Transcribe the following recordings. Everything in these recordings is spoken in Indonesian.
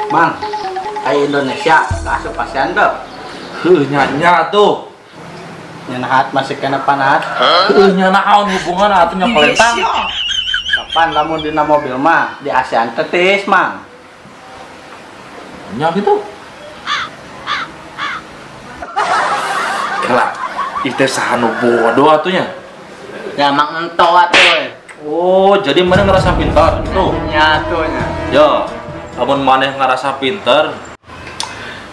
Mang, kayak Indonesia asup ASEAN tuh. Nya tuh. Nyenahat masih kena panas. Nya naon hubungan atunya pelentang. Kapan lamun dina mobil mah di ASEAN tetis, Mang. Nya gitu. Kelak, itu sahanu bodoh atunya. Ya Mang ento atuh. Oh, jadi mana ngerasa pintar tuh? Nyatunya. Yo, amun maneh ngerasa pintar.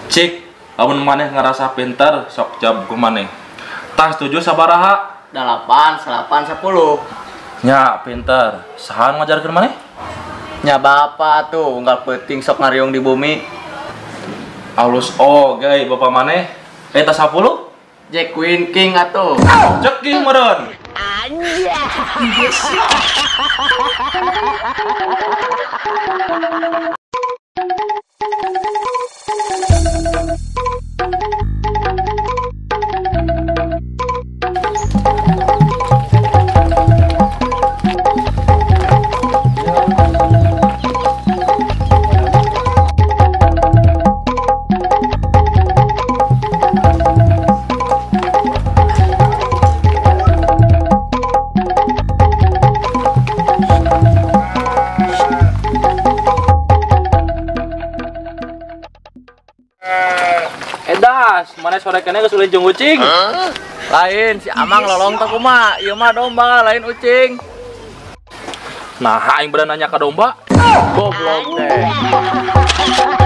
Cik, amun maneh ngerasa pintar, sok jawab ku maneh. Tah setuju sabaraha? 8, 10. Nya pintar. Saha ngajarkeun maneh? Nya bapak tuh unggal penting sok ngariung di bumi. Alus gay bapak maneh. Eta 10? Jack Queen King atuh. Ceking meureun. Edas, mana sore kene geus ulin jeung ucing? Lain si Amang lolong teh kumaha? Ieu mah domba lain ucing. Nah, aing bener nanya ka domba. Goblok teh.